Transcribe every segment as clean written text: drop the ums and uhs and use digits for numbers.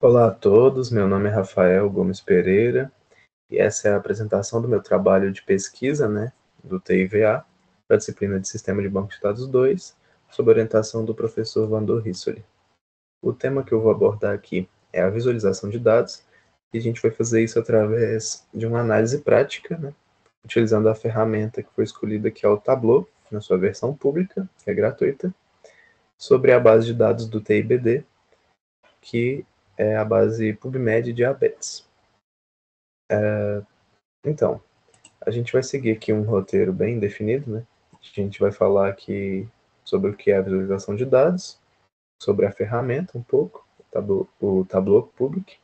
Olá a todos, meu nome é Rafael Gomes Pereira e essa é a apresentação do meu trabalho de pesquisa, do TIVA, para a disciplina de Sistema de Banco de Dados 2, sob orientação do professor Vandor Rissoli. O tema que eu vou abordar aqui é a visualização de dados e a gente vai fazer isso através de uma análise prática, utilizando a ferramenta que foi escolhida, que é o Tableau, na sua versão pública, que é gratuita, sobre a base de dados do TIBD, que é a base PubMed Diabetes. Então, a gente vai seguir aqui um roteiro bem definido, A gente vai falar aqui sobre o que é a visualização de dados, sobre a ferramenta um pouco, o Tableau Public,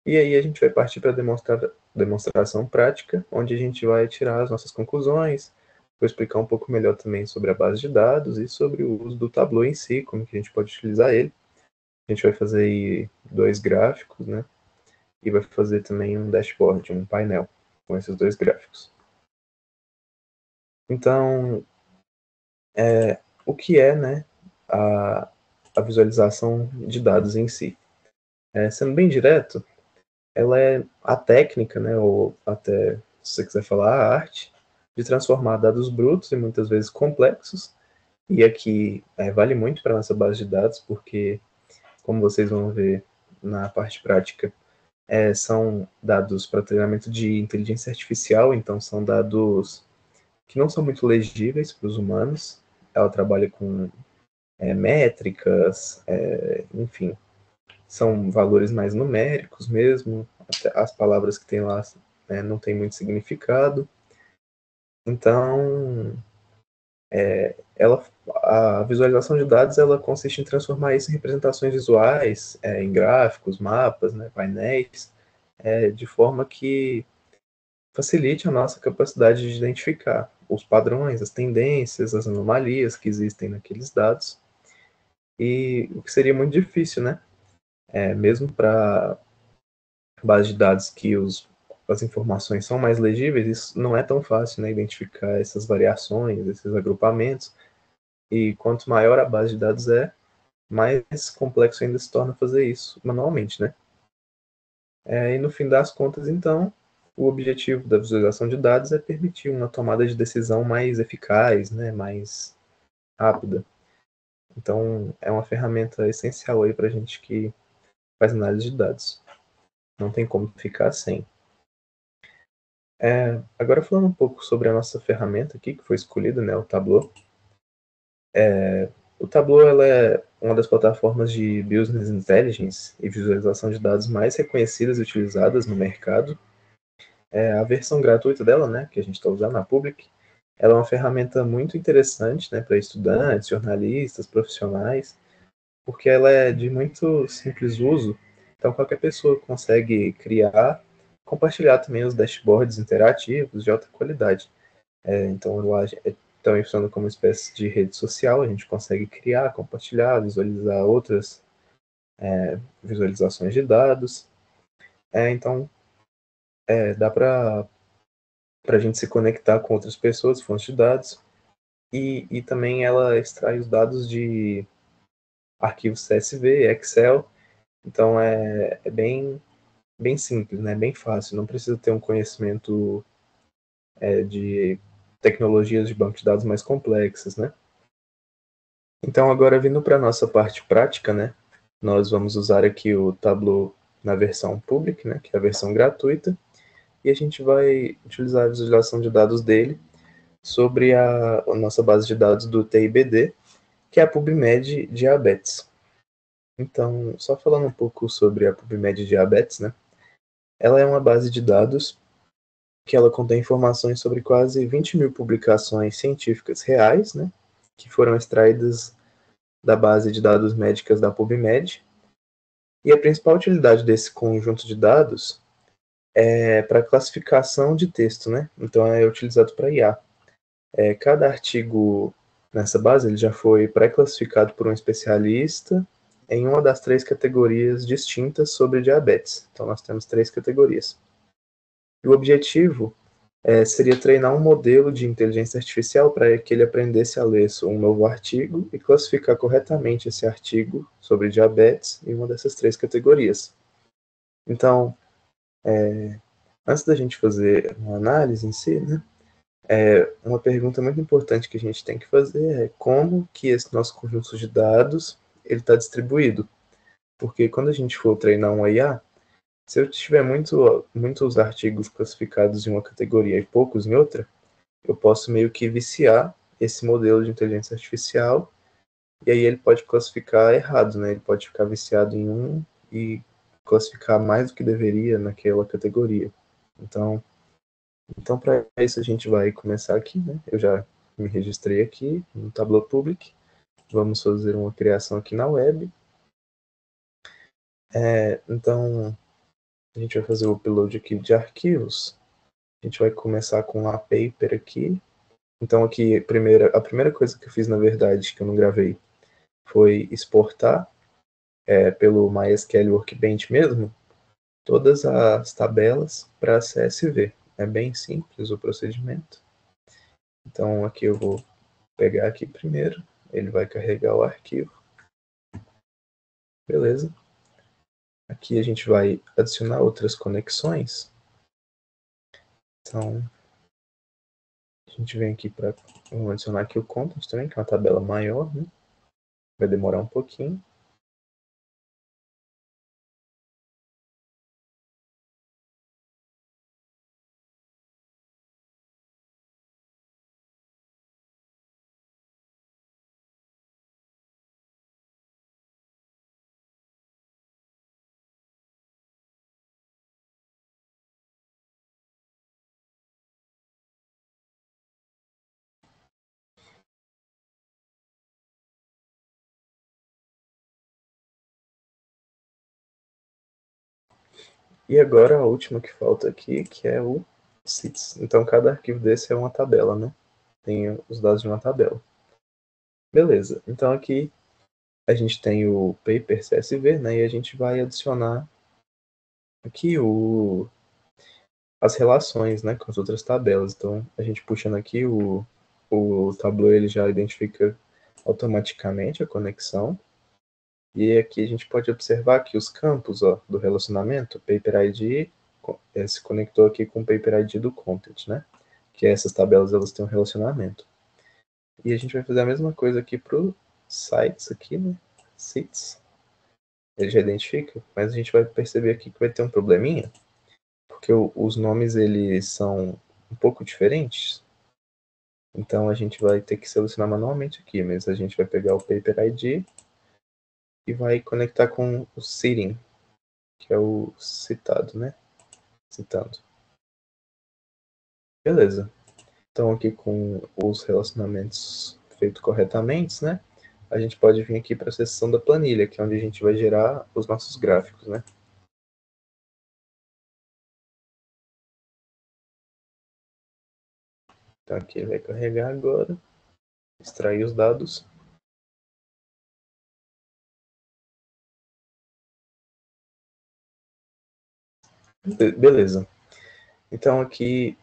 e aí a gente vai partir para a demonstração prática, onde a gente vai tirar as nossas conclusões, vou explicar um pouco melhor também sobre a base de dados e sobre o uso do Tableau em si, como que a gente pode utilizar ele. A gente vai fazer aí 2 gráficos, e vai fazer também um dashboard, um painel com esses 2 gráficos. Então, o que é, a visualização de dados em si? Sendo bem direto, ela é a técnica, ou até, se você quiser falar, a arte, de transformar dados brutos e muitas vezes complexos, e aqui vale muito para a nossa base de dados, porque, como vocês vão ver na parte prática, são dados para treinamento de inteligência artificial, então são dados que não são muito legíveis para os humanos. Ela trabalha com métricas, enfim, são valores mais numéricos mesmo, até as palavras que tem lá não tem muito significado. Então, a visualização de dados ela consiste em transformar isso em representações visuais, em gráficos, mapas, painéis, de forma que facilite a nossa capacidade de identificar os padrões, as tendências, as anomalias que existem naqueles dados, e o que seria muito difícil, mesmo para base de dados que as informações são mais legíveis, isso não é tão fácil, identificar essas variações, esses agrupamentos, e quanto maior a base de dados mais complexo ainda se torna fazer isso manualmente, e no fim das contas, então, o objetivo da visualização de dados é permitir uma tomada de decisão mais eficaz, mais rápida. Então, é uma ferramenta essencial aí para a gente que faz análise de dados. Não tem como ficar sem. Agora falando um pouco sobre a nossa ferramenta aqui, que foi escolhida, o Tableau. O Tableau ela é uma das plataformas de Business Intelligence e visualização de dados mais reconhecidas e utilizadas no mercado. A versão gratuita dela, que a gente está usando, a Public, ela é uma ferramenta muito interessante, para estudantes, jornalistas, profissionais, porque ela é de muito simples uso, então qualquer pessoa consegue criar, compartilhar também os dashboards interativos de alta qualidade. Então lá também funciona como uma espécie de rede social, a gente consegue criar, compartilhar, visualizar outras visualizações de dados. Então dá para a gente se conectar com outras pessoas, fontes de dados, e também ela extrai os dados de arquivos CSV, Excel, então é bem simples, bem fácil, não precisa ter um conhecimento de tecnologias de banco de dados mais complexas, Então agora vindo para a nossa parte prática, nós vamos usar aqui o Tableau na versão public, que é a versão gratuita, e a gente vai utilizar a visualização de dados dele sobre a nossa base de dados do TIBD, que é a PubMed Diabetes. Então, só falando um pouco sobre a PubMed Diabetes, ela é uma base de dados que ela contém informações sobre quase 20 mil publicações científicas reais, que foram extraídas da base de dados médicas da PubMed. E a principal utilidade desse conjunto de dados é para classificação de texto, Então é utilizado para IA. Cada artigo nessa base ele já foi pré-classificado por um especialista em uma das 3 categorias distintas sobre diabetes. Então nós temos 3 categorias. E o objetivo seria treinar um modelo de inteligência artificial para que ele aprendesse a ler um novo artigo e classificar corretamente esse artigo sobre diabetes em uma dessas 3 categorias. Então, antes da gente fazer uma análise em si, né, uma pergunta muito importante que a gente tem que fazer é como que esse nosso conjunto de dados ele está distribuído. Porque quando a gente for treinar um IA, se eu tiver muitos artigos classificados em uma categoria e poucos em outra, eu posso meio que viciar esse modelo de inteligência artificial e aí ele pode classificar errado, né? Ele pode ficar viciado em um e classificar mais do que deveria naquela categoria. Então para isso a gente vai começar aqui, né? Eu já me registrei aqui no Tableau Public. Vamos fazer uma criação aqui na web. Então, a gente vai fazer o upload aqui de arquivos. A gente vai começar com a paper aqui. Então, aqui, a primeira coisa que eu fiz, na verdade, que eu não gravei, foi exportar pelo MySQL Workbench mesmo, todas as tabelas para CSV. É bem simples o procedimento. Então, aqui eu vou pegar aqui primeiro, ele vai carregar o arquivo. Beleza. Aqui a gente vai adicionar outras conexões. Então, a gente vem aqui para... Vamos adicionar aqui o content também, que é uma tabela maior, né? Vai demorar um pouquinho. E agora a última que falta aqui, que é o SITS. Então cada arquivo desse é uma tabela, né? Tem os dados de uma tabela. Beleza. Então aqui a gente tem o paper CSV, né? E a gente vai adicionar aqui as relações, né? Com as outras tabelas. Então a gente puxando aqui o Tableau, ele já identifica automaticamente a conexão. E aqui a gente pode observar que os campos do relacionamento, Paper ID, se conectou aqui com o Paper ID do Content, né? Que essas tabelas elas têm um relacionamento. E a gente vai fazer a mesma coisa aqui para o Sites, aqui, né? Sites. Ele já identifica, mas a gente vai perceber aqui que vai ter um probleminha, porque os nomes eles são um pouco diferentes. Então a gente vai ter que selecionar manualmente aqui, mas a gente vai pegar o Paper ID e vai conectar com o Sitting, que é o citado, né? Citando. Beleza. Então aqui com os relacionamentos feitos corretamente, né? A gente pode vir aqui para a seção da planilha, que é onde a gente vai gerar os nossos gráficos, né? Então aqui ele vai carregar agora, extrair os dados. Beleza. Então aqui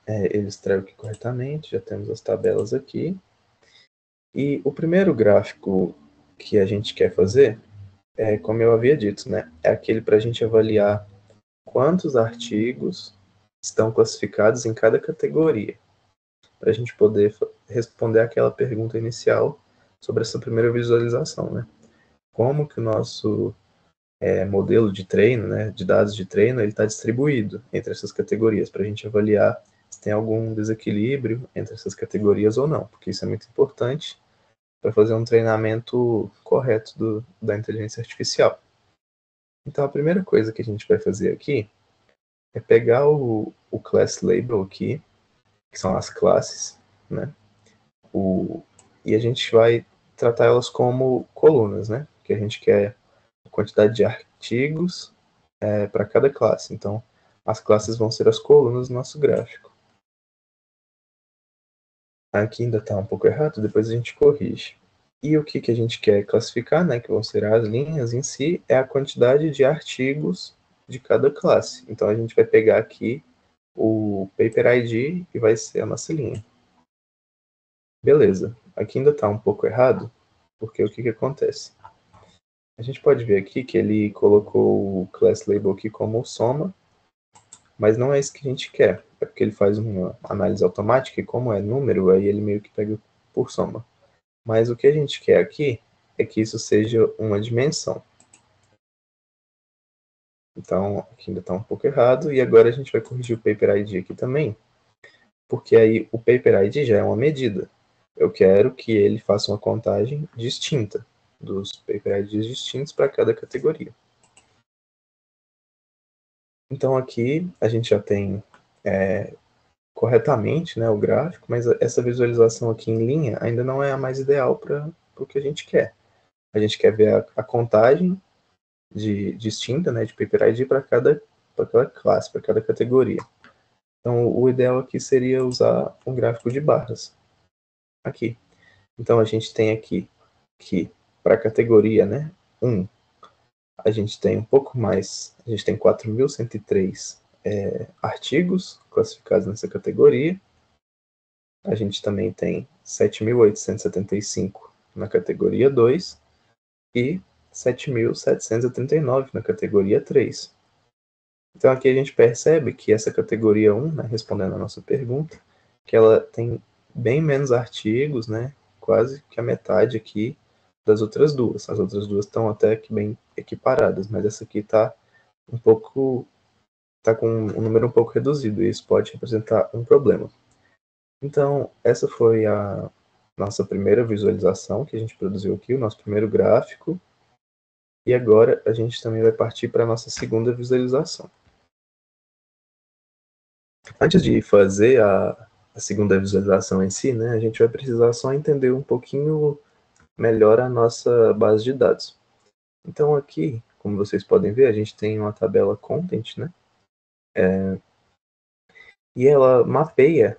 ele extraiu aqui corretamente, já temos as tabelas aqui. E o primeiro gráfico que a gente quer fazer, como eu havia dito, né? É aquele para a gente avaliar quantos artigos estão classificados em cada categoria, para a gente poder responder aquela pergunta inicial sobre essa primeira visualização, né? Como que o nosso modelo de treino, né, de dados de treino, ele está distribuído entre essas categorias, para a gente avaliar se tem algum desequilíbrio entre essas categorias ou não, porque isso é muito importante para fazer um treinamento correto da inteligência artificial. Então, a primeira coisa que a gente vai fazer aqui é pegar o class label aqui, que são as classes, né? E a gente vai tratar elas como colunas, né? Que a gente quer a quantidade de artigos para cada classe. Então, as classes vão ser as colunas do nosso gráfico. Aqui ainda está um pouco errado, depois a gente corrige. E o que a gente quer classificar, né, que vão ser as linhas em si, é a quantidade de artigos de cada classe. Então, a gente vai pegar aqui o Paper ID e vai ser a nossa linha. Beleza, aqui ainda está um pouco errado, porque o que acontece? A gente pode ver aqui que ele colocou o class label aqui como soma, mas não é isso que a gente quer. É porque ele faz uma análise automática e como é número, aí ele meio que pega por soma. Mas o que a gente quer aqui é que isso seja uma dimensão. Então, aqui ainda está um pouco errado. E agora a gente vai corrigir o Paper ID aqui também, porque aí o Paper ID já é uma medida. Eu quero que ele faça uma contagem distinta dos Paper IDs distintos para cada categoria. Então aqui a gente já tem corretamente, né, o gráfico, mas essa visualização aqui em linha ainda não é a mais ideal para o que a gente quer. A gente quer ver a contagem distinta, né, de Paper ID para cada classe, para cada categoria. Então o ideal aqui seria usar um gráfico de barras. Aqui. Então a gente tem aqui que para a categoria, né, 1, a gente tem um pouco mais, a gente tem 4.103 artigos classificados nessa categoria. A gente também tem 7.875 na categoria 2 e 7.739 na categoria 3. Então aqui a gente percebe que essa categoria 1, né, respondendo a nossa pergunta, que ela tem bem menos artigos, né, quase que a metade aqui das outras duas. As outras duas estão até que bem equiparadas, mas essa aqui está com um número um pouco reduzido, e isso pode representar um problema. Então, essa foi a nossa primeira visualização que a gente produziu aqui, o nosso primeiro gráfico. E agora a gente também vai partir para a nossa segunda visualização. Antes de fazer a segunda visualização em si, né, a gente vai precisar só entender um pouquinho melhor a nossa base de dados. Então aqui, como vocês podem ver, a gente tem uma tabela content, né? E ela mapeia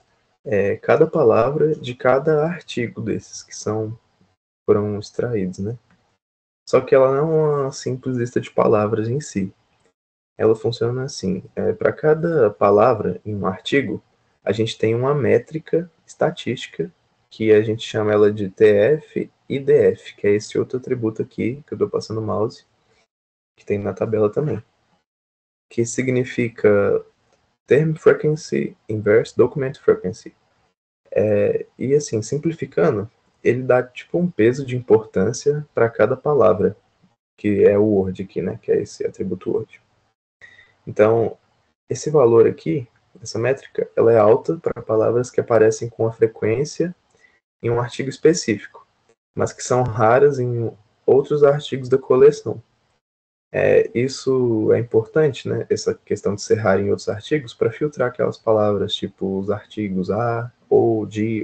cada palavra de cada artigo desses que foram extraídos, né? Só que ela não é uma simples lista de palavras em si. Ela funciona assim: para cada palavra em um artigo, a gente tem uma métrica estatística que a gente chama ela de TF e DF, que é esse outro atributo aqui que eu estou passando o mouse, que tem na tabela também, que significa Term Frequency Inverse Document Frequency. E assim, simplificando, ele dá tipo um peso de importância para cada palavra, que é o Word aqui, né? Que é esse atributo Word. Então, esse valor aqui, essa métrica, ela é alta para palavras que aparecem com a frequência em um artigo específico, mas que são raras em outros artigos da coleção. Isso é importante, né? Essa questão de ser raro em outros artigos, para filtrar aquelas palavras tipo os artigos A ou de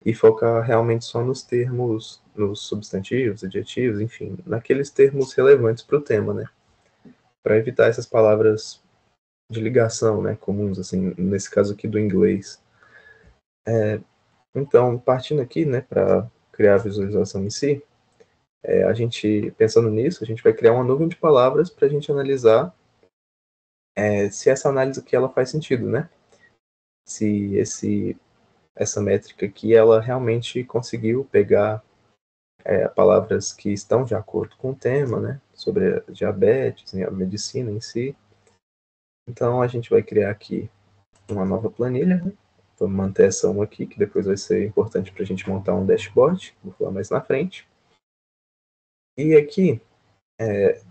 e focar realmente só nos termos, nos substantivos, adjetivos, enfim, naqueles termos relevantes para o tema, né? Para evitar essas palavras de ligação, né, comuns, assim, nesse caso aqui do inglês. Então, partindo aqui, né, para criar a visualização em si, a gente, pensando nisso, a gente vai criar uma nuvem de palavras para a gente analisar se essa análise aqui ela faz sentido, né? Se essa métrica aqui, ela realmente conseguiu pegar palavras que estão de acordo com o tema, né, sobre a diabetes, a medicina em si. Então, a gente vai criar aqui uma nova planilha, né? Vamos manter essa uma aqui, que depois vai ser importante para a gente montar um dashboard, vou falar mais na frente. E aqui,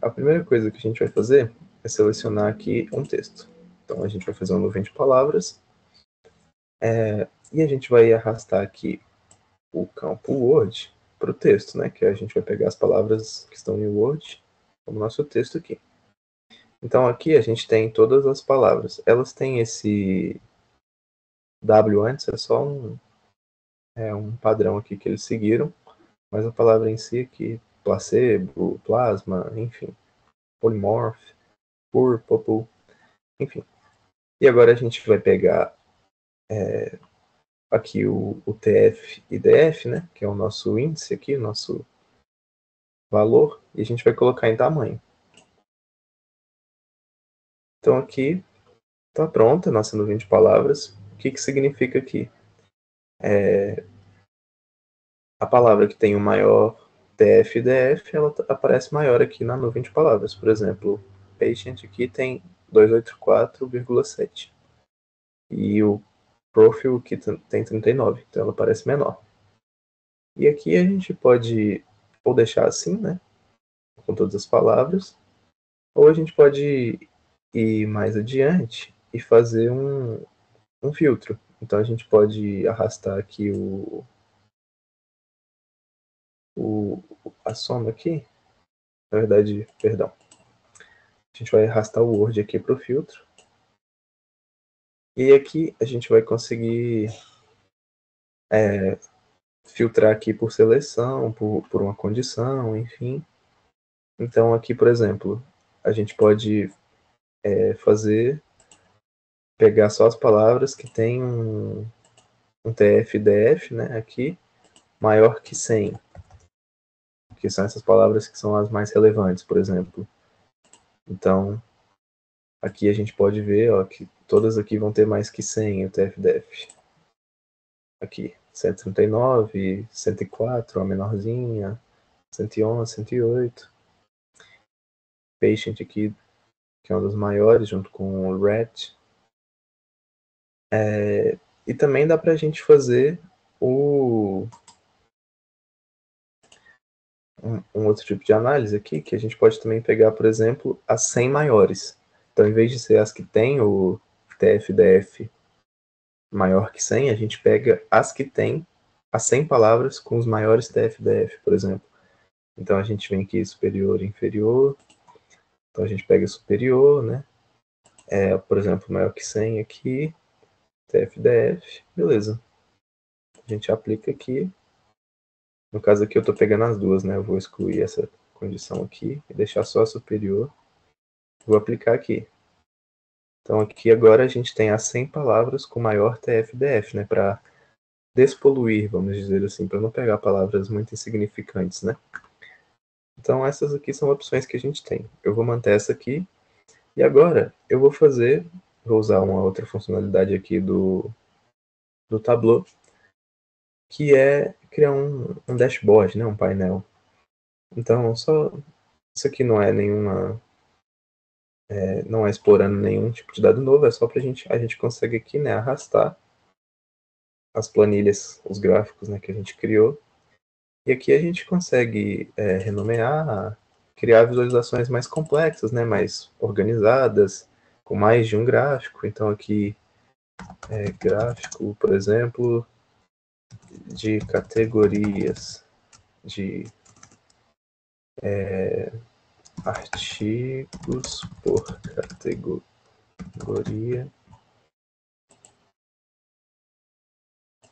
a primeira coisa que a gente vai fazer é selecionar aqui um texto. Então, a gente vai fazer uma nuvem de palavras, e a gente vai arrastar aqui o campo Word para o texto, né? Que a gente vai pegar as palavras que estão em Word, como nosso texto aqui. Então, aqui a gente tem todas as palavras. Elas têm esse W antes, é só um padrão aqui que eles seguiram, mas a palavra em si aqui, placebo, plasma, enfim, polymorph, purple, enfim. E agora a gente vai pegar aqui o TF e DF, né, que é o nosso índice aqui, o nosso valor, e a gente vai colocar em tamanho. Então aqui Tá pronta a nossa nuvem de palavras. O que significa aqui? A palavra que tem o maior TF e DF, ela aparece maior aqui na nuvem de palavras. Por exemplo, patient aqui tem 284,7. E o profile aqui tem 39, então ela aparece menor. E aqui a gente pode ou deixar assim, né, com todas as palavras, ou a gente pode ir mais adiante e fazer um filtro. Então a gente pode arrastar aqui a soma aqui. Na verdade, perdão. A gente vai arrastar o Word aqui para o filtro. E aqui a gente vai conseguir filtrar aqui por seleção, por uma condição, enfim. Então aqui, por exemplo, a gente pode pegar só as palavras que tem um TF-DF, né, aqui, maior que 100, que são essas palavras que são as mais relevantes, por exemplo. Então, aqui a gente pode ver, ó, que todas aqui vão ter mais que 100 o TF-DF. Aqui, 139, 104, a menorzinha, 111, 108. Patient aqui, que é uma das maiores, junto com o RET. E também dá para a gente fazer um outro tipo de análise aqui, que a gente pode também pegar, por exemplo, as 100 maiores. Então, em vez de ser as que tem o TF-DF maior que 100, a gente pega as que tem as 100 palavras com os maiores TF-DF, por exemplo. Então, a gente vem aqui superior e inferior. Então, a gente pega superior, né? Por exemplo, maior que 100 aqui, TF-DF, beleza. A gente aplica aqui. No caso aqui eu estou pegando as duas, né? Eu vou excluir essa condição aqui e deixar só a superior. Vou aplicar aqui. Então aqui agora a gente tem as 100 palavras com maior TF-DF, né? Para despoluir, vamos dizer assim, para não pegar palavras muito insignificantes, né? Então essas aqui são opções que a gente tem. Eu vou manter essa aqui. E agora eu vou usar uma outra funcionalidade aqui do Tableau, que é criar um dashboard, né? Um painel. Então isso aqui não é não é explorando nenhum tipo de dado novo, é só para a gente consegue aqui, né, arrastar as planilhas, os gráficos, né, que a gente criou. E aqui a gente consegue renomear, criar visualizações mais complexas, né, mais organizadas, com mais de um gráfico. Então aqui gráfico, por exemplo, de categorias de artigos por categoria.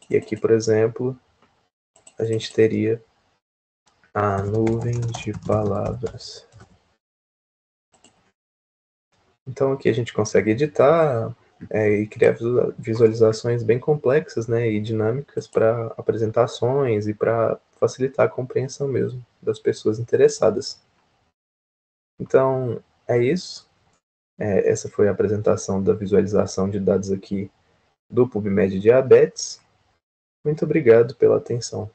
E aqui, por exemplo, a gente teria a nuvem de palavras. Então aqui a gente consegue editar e criar visualizações bem complexas, né, e dinâmicas para apresentações e para facilitar a compreensão mesmo das pessoas interessadas. Então é isso. Essa foi a apresentação da visualização de dados aqui do PubMed Diabetes. Muito obrigado pela atenção.